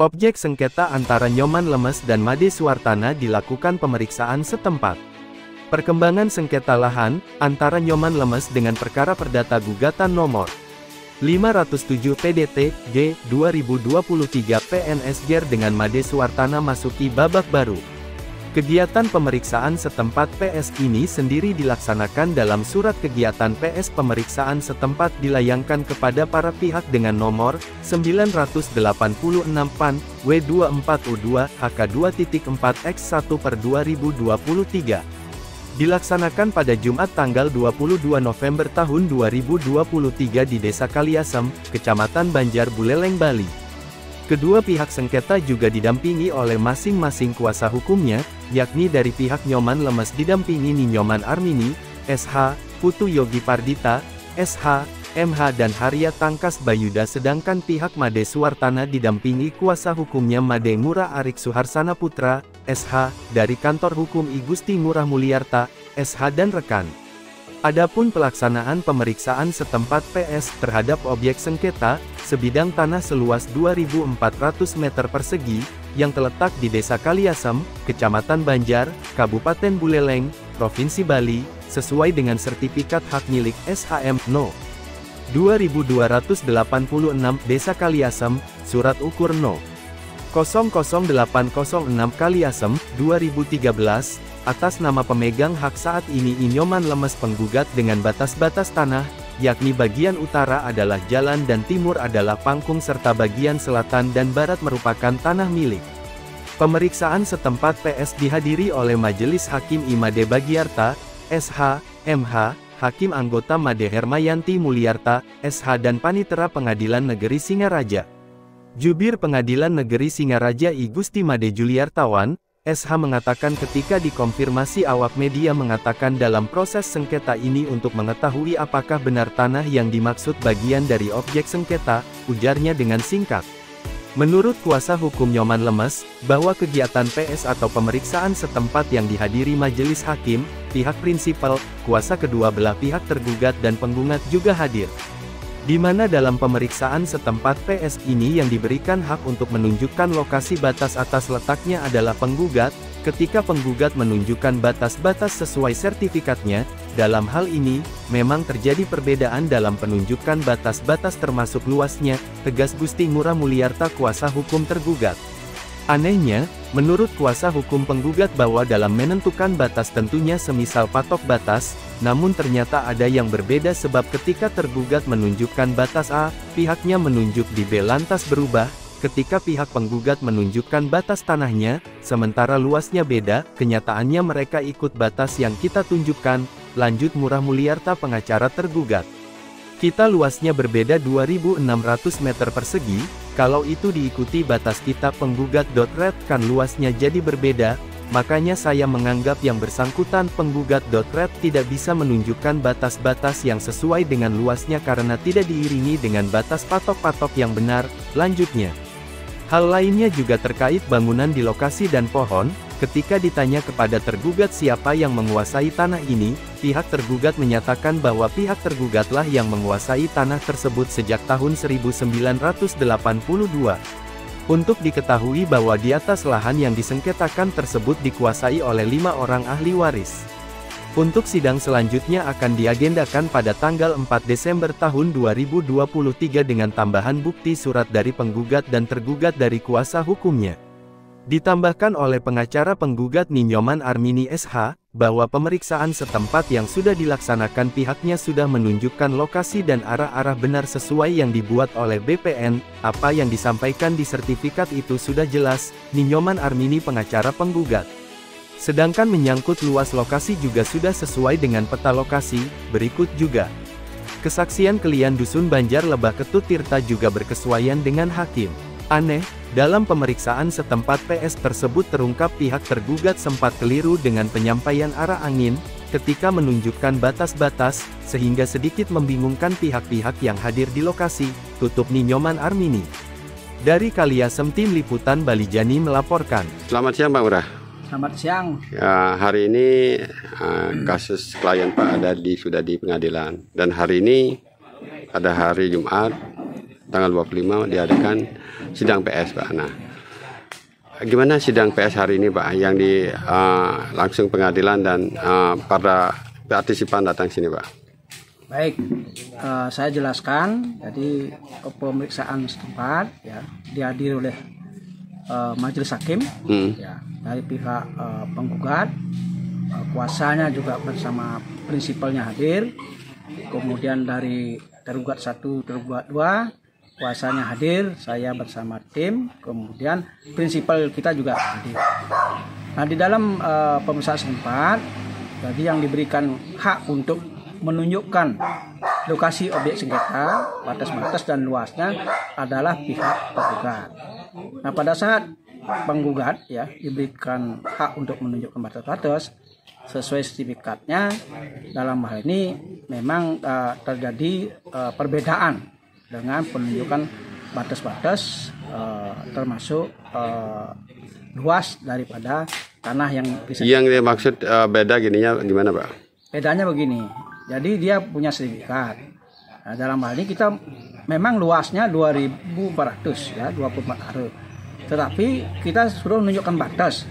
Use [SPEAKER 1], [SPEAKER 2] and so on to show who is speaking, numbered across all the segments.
[SPEAKER 1] Objek sengketa antara Nyoman Lemes dan Made Suwartana dilakukan pemeriksaan setempat. Perkembangan sengketa lahan antara Nyoman Lemes dengan perkara perdata gugatan nomor 507 PDT G 2023 PNSGR dengan Made Suwartana masuki babak baru. Kegiatan pemeriksaan setempat PS ini sendiri dilaksanakan dalam surat kegiatan PS pemeriksaan setempat dilayangkan kepada para pihak dengan nomor 986 PAN W24U2 HK2.4X1/2023. Dilaksanakan pada Jumat tanggal 22 November tahun 2023 di Desa Kaliasem, Kecamatan Banjar Buleleng, Bali. Kedua pihak sengketa juga didampingi oleh masing-masing kuasa hukumnya, yakni dari pihak Nyoman Lemes didampingi Ninyoman Armini, SH, Putu Yogi Pardita, SH, MH dan Harya Tangkas Bayuda, sedangkan pihak Made Suwartana didampingi kuasa hukumnya Made Ngurah Arik Suharsana Putra, SH, dari Kantor Hukum I Gusti Ngurah Mulyarta, SH dan rekan. Adapun pelaksanaan pemeriksaan setempat PS terhadap objek sengketa, sebidang tanah seluas 2.400 meter persegi, yang terletak di Desa Kaliasem, Kecamatan Banjar, Kabupaten Buleleng, Provinsi Bali, sesuai dengan sertifikat hak milik SHM No. 2286 Desa Kaliasem, Surat Ukur No. 00806 Kaliasem, 2013, atas nama pemegang hak saat ini Nyoman Lemes penggugat dengan batas-batas tanah, yakni bagian utara adalah jalan dan timur adalah pangkung serta bagian selatan dan barat merupakan tanah milik. Pemeriksaan setempat PS dihadiri oleh Majelis Hakim I Made Bagiarta, SH, MH, Hakim Anggota Made Hermayanti Mulyarta, SH dan Panitera Pengadilan Negeri Singaraja. Jubir Pengadilan Negeri Singaraja I Gusti Made Juliartawan, SH mengatakan ketika dikonfirmasi awak media mengatakan dalam proses sengketa ini untuk mengetahui apakah benar tanah yang dimaksud bagian dari objek sengketa, ujarnya dengan singkat. Menurut kuasa hukum Nyoman Lemes, bahwa kegiatan PS atau pemeriksaan setempat yang dihadiri majelis hakim, pihak prinsipal, kuasa kedua belah pihak tergugat dan penggugat juga hadir. Di mana dalam pemeriksaan setempat PS ini yang diberikan hak untuk menunjukkan lokasi batas atas letaknya adalah penggugat, ketika penggugat menunjukkan batas-batas sesuai sertifikatnya, dalam hal ini, memang terjadi perbedaan dalam penunjukan batas-batas termasuk luasnya, tegas Gusti Ngurah Mulyarta kuasa hukum tergugat. Anehnya, menurut kuasa hukum penggugat bahwa dalam menentukan batas tentunya semisal patok batas, namun ternyata ada yang berbeda sebab ketika tergugat menunjukkan batas A, pihaknya menunjuk di B lantas berubah, ketika pihak penggugat menunjukkan batas tanahnya, sementara luasnya beda, kenyataannya mereka ikut batas yang kita tunjukkan, lanjut Ngurah Mulyarta pengacara tergugat. Kita luasnya berbeda 2.600 meter persegi, kalau itu diikuti batas kita penggugat red kan luasnya jadi berbeda, makanya saya menganggap yang bersangkutan penggugat red tidak bisa menunjukkan batas-batas yang sesuai dengan luasnya karena tidak diiringi dengan batas patok-patok yang benar, lanjutnya. Hal lainnya juga terkait bangunan di lokasi dan pohon, ketika ditanya kepada tergugat siapa yang menguasai tanah ini, pihak tergugat menyatakan bahwa pihak tergugatlah yang menguasai tanah tersebut sejak tahun 1982. Untuk diketahui bahwa di atas lahan yang disengketakan tersebut dikuasai oleh 5 orang ahli waris. Untuk sidang selanjutnya akan diagendakan pada tanggal 4 Desember tahun 2023 dengan tambahan bukti surat dari penggugat dan tergugat dari kuasa hukumnya. Ditambahkan oleh pengacara penggugat Ninyoman Armini SH, bahwa pemeriksaan setempat yang sudah dilaksanakan pihaknya sudah menunjukkan lokasi dan arah-arah benar sesuai yang dibuat oleh BPN, apa yang disampaikan di sertifikat itu sudah jelas, Ninyoman Armini pengacara penggugat. Sedangkan menyangkut luas lokasi juga sudah sesuai dengan peta lokasi, berikut juga. Kesaksian Kelian Dusun Banjar Lebah Ketut Tirta juga berkesuaian dengan hakim. Aneh, dalam pemeriksaan setempat PS tersebut terungkap pihak tergugat sempat keliru dengan penyampaian arah angin, ketika menunjukkan batas-batas, sehingga sedikit membingungkan pihak-pihak yang hadir di lokasi, tutup Ninyoman Armini. Dari Kaliasem Tim Liputan Bali Jani melaporkan.
[SPEAKER 2] Selamat siang Pak Ngurah.
[SPEAKER 3] Selamat siang.
[SPEAKER 2] Ya, hari ini kasus klien Pak sudah di pengadilan dan hari ini pada hari Jumat tanggal 25 diadakan sidang PS Pak. Nah, gimana sidang PS hari ini Pak, yang di langsung pengadilan dan para partisipan datang sini Pak?
[SPEAKER 3] Baik, saya jelaskan. Jadi pemeriksaan setempat ya dihadiri oleh majelis hakim ya, dari pihak penggugat, kuasanya juga bersama prinsipalnya hadir, kemudian dari tergugat 1, tergugat 2 kuasanya hadir, saya bersama tim, kemudian prinsipal kita juga hadir. Nah, di dalam pemeriksaan setempat, jadi yang diberikan hak untuk menunjukkan lokasi objek sengketa, batas-batas dan luasnya adalah pihak penggugat. Nah, pada saat penggugat ya diberikan hak untuk menunjukkan batas-batas sesuai sertifikatnya, dalam hal ini memang terjadi perbedaan dengan penunjukan batas-batas termasuk luas daripada tanah yang bisa.
[SPEAKER 2] Yang dimaksud beda gininya gimana Pak?
[SPEAKER 3] Bedanya begini, jadi dia punya sertifikat. Nah, dalam hal ini kita memang luasnya 2.400 ya, 24 are. Tetapi kita suruh menunjukkan batas.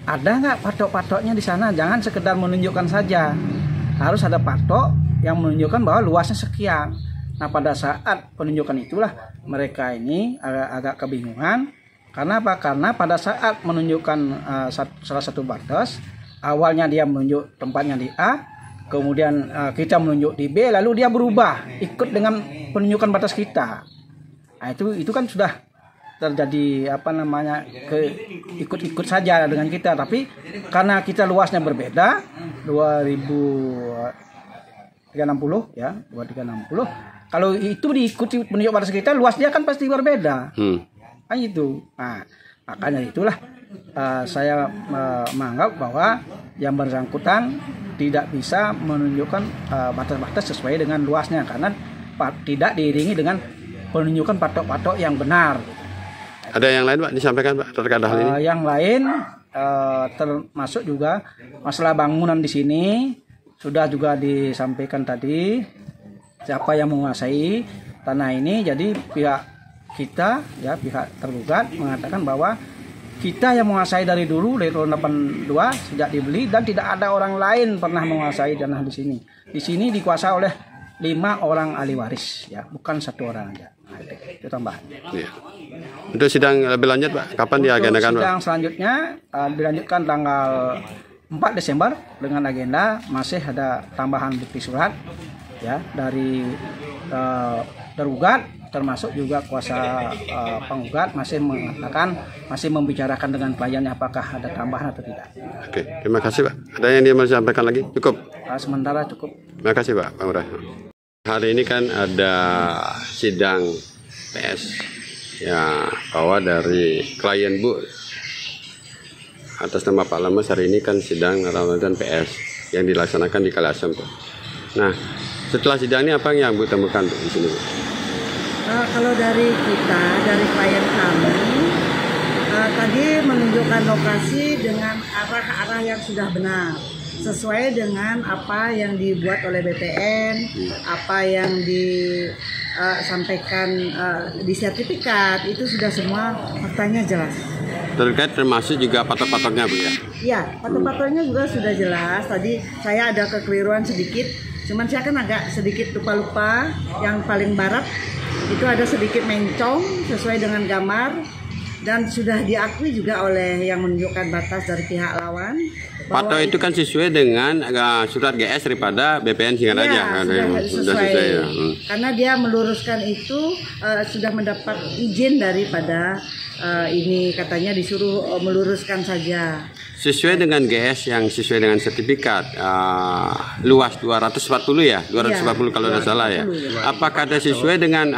[SPEAKER 3] Ada nggak patok-patoknya di sana? Jangan sekedar menunjukkan saja. Harus ada patok yang menunjukkan bahwa luasnya sekian. Nah, pada saat penunjukan itulah mereka ini agak kebingungan. Karena apa? Karena pada saat menunjukkan salah satu batas, awalnya dia menunjuk tempatnya di A, kemudian kita menunjuk di B, lalu dia berubah ikut dengan penunjukan batas kita. Nah, itu kan sudah terjadi ikut-ikut saja dengan kita, tapi karena kita luasnya berbeda 2360 ya, 2360. Kalau itu diikuti penunjuk batas kita, luasnya kan pasti berbeda. Kan itu. Nah, makanya itulah saya menganggap bahwa yang bersangkutan tidak bisa menunjukkan batas-batas sesuai dengan luasnya karena tidak diiringi dengan penunjukan patok-patok yang benar.
[SPEAKER 2] Ada yang lain Pak disampaikan Pak terkait hal ini?
[SPEAKER 3] Yang lain termasuk juga masalah bangunan di sini sudah juga disampaikan tadi, siapa yang menguasai tanah ini. Jadi pihak kita ya, pihak tergugat mengatakan bahwa kita yang menguasai dari dulu, dari tahun 82 sejak dibeli, dan tidak ada orang lain pernah menguasai tanah di sini. Di sini dikuasai oleh 5 orang ahli waris ya, bukan 1 orang aja. Nah, itu tambahan.
[SPEAKER 2] Ya. Untuk sidang lebih lanjut Pak, kapan diagendakan Pak? Sidang
[SPEAKER 3] selanjutnya dilanjutkan tanggal 4 Desember dengan agenda masih ada tambahan bukti surat ya dari tergugat, termasuk juga kuasa penggugat masih mengatakan, masih membicarakan dengan kliennya apakah ada tambahan atau tidak.
[SPEAKER 2] Oke, terima kasih Pak. Ada yang dia mau sampaikan lagi? Cukup?
[SPEAKER 3] Sementara cukup.
[SPEAKER 2] Terima kasih Pak Lurah. Hari ini kan ada sidang PS ya, bahwa dari klien Bu atas nama Pak Lemes hari ini kan sidang Ramadan PS yang dilaksanakan di Kalasem. Nah, setelah sidang ini apa yang Bu temukan di sini Bu?
[SPEAKER 4] Kalau dari kita, dari klien kami, tadi menunjukkan lokasi dengan arah-arah yang sudah benar, sesuai dengan apa yang dibuat oleh BPN, apa yang disampaikan di sertifikat, itu sudah semua faktanya jelas.
[SPEAKER 2] Termasuk juga patok-patoknya Bu ya? Iya,
[SPEAKER 4] patok-patoknya juga sudah jelas. Tadi saya ada kekeliruan sedikit, cuman saya kan agak sedikit lupa-lupa. Yang paling barat itu ada sedikit mencong sesuai dengan gambar, dan sudah diakui juga oleh yang menunjukkan batas dari pihak lawan.
[SPEAKER 2] Patok itu kan sesuai dengan surat GS daripada BPN Singaraja.
[SPEAKER 4] Sudah sesuai ya. Karena dia meluruskan itu sudah mendapat izin daripada ini, katanya disuruh meluruskan saja.
[SPEAKER 2] Sesuai dengan GS yang sesuai dengan sertifikat, luas 240 ya, 240 kalau tidak salah ya. Apakah ada sesuai dengan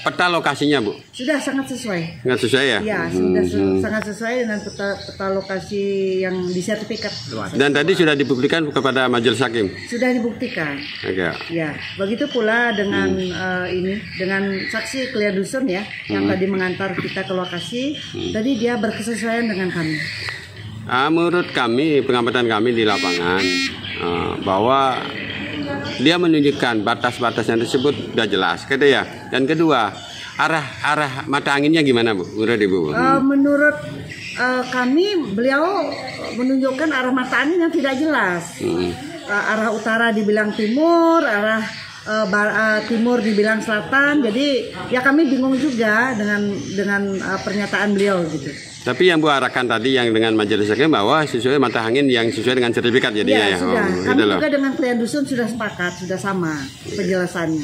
[SPEAKER 2] peta lokasinya Bu?
[SPEAKER 4] Sudah sangat sesuai.
[SPEAKER 2] Sangat sesuai ya?
[SPEAKER 4] Iya, sudah sangat sesuai dengan peta lokasi yang disertifikat.
[SPEAKER 2] Dan tadi sudah dibuktikan kepada majelis hakim?
[SPEAKER 4] Sudah dibuktikan.
[SPEAKER 2] Oke.
[SPEAKER 4] Ya, begitu pula dengan dengan saksi klien dusun ya, yang tadi mengantar kita ke lokasi. Tadi dia berkesesuaian dengan kami.
[SPEAKER 2] Menurut kami, pengamatan kami di lapangan, bahwa dia menunjukkan batas-batasnya tersebut sudah jelas, gitu ya. Dan kedua, arah mata anginnya gimana Bu? Menurut Ibu?
[SPEAKER 4] Menurut beliau menunjukkan arah mata angin yang tidak jelas. Arah utara dibilang timur, arah timur dibilang selatan. Jadi ya kami bingung juga dengan pernyataan beliau gitu.
[SPEAKER 2] Tapi yang Bu arahkan tadi yang dengan majelis hakim bahwa sesuai mata angin yang sesuai dengan sertifikat jadinya ya.
[SPEAKER 4] Sudah. Kami
[SPEAKER 2] gitu
[SPEAKER 4] juga dengan klien dusun sudah sepakat, sudah sama penjelasannya.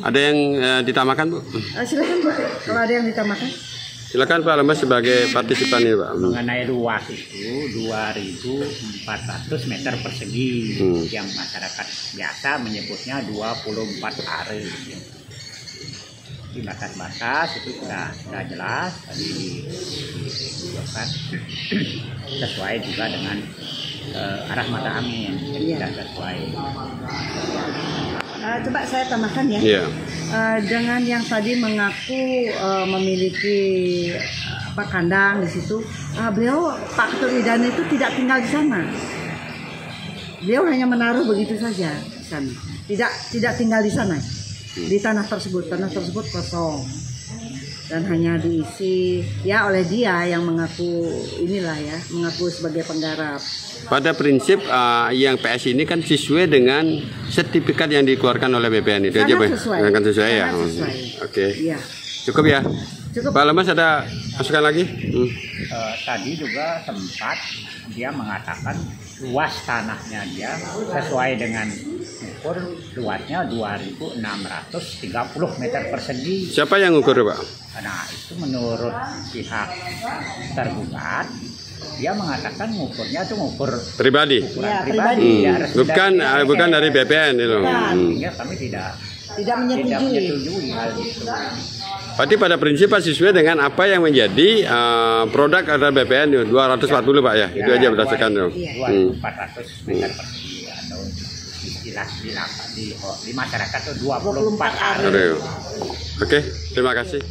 [SPEAKER 2] Ada yang ditamakan Bu?
[SPEAKER 4] Silakan Bu, kalau ada yang ditamakan.
[SPEAKER 2] Silakan Pak Lemas sebagai partisipan ini Pak.
[SPEAKER 5] Mengenai luas itu 2.400 meter persegi yang masyarakat biasa menyebutnya 24 are. Di batas-batas itu sudah jelas tadi ditunjukkan sesuai juga dengan arah mata angin sudah sesuai.
[SPEAKER 4] Coba saya tambahkan ya. Dengan yang tadi mengaku memiliki kandang di situ, beliau Pak Ketua Idana itu tidak tinggal di sana. Beliau hanya menaruh begitu saja di sana. Tidak tinggal di sana. Di tanah tersebut kosong dan hanya diisi ya oleh dia yang mengaku mengaku sebagai penggarap.
[SPEAKER 2] Pada prinsip yang PS ini kan sesuai dengan sertifikat yang dikeluarkan oleh BPN itu aja Bu. Sangat sesuai ya. Oke.
[SPEAKER 4] Iya.
[SPEAKER 2] Cukup ya.
[SPEAKER 4] Cukup.
[SPEAKER 2] Pak Lemas ada masukan lagi?
[SPEAKER 5] Tadi juga sempat dia mengatakan luas tanahnya dia sesuai dengan ukur luasnya 2.630 meter persegi.
[SPEAKER 2] Siapa yang ukur Pak?
[SPEAKER 5] Nah itu menurut pihak tergugat dia mengatakan ngukurnya itu ngukur
[SPEAKER 2] Pribadi.
[SPEAKER 5] pribadi.
[SPEAKER 2] Bukan dari BPN itu.
[SPEAKER 5] Ya, kami tidak
[SPEAKER 4] menyetujui
[SPEAKER 5] hal itu.
[SPEAKER 2] Berarti pada prinsip Pak sesuai dengan apa yang menjadi produk ada BPN 240 Pak ya. Itu aja berdasarkan itu.
[SPEAKER 5] 2.400 meter persegi atau istilah di masyarakat itu 24 are.
[SPEAKER 2] Oke, terima kasih.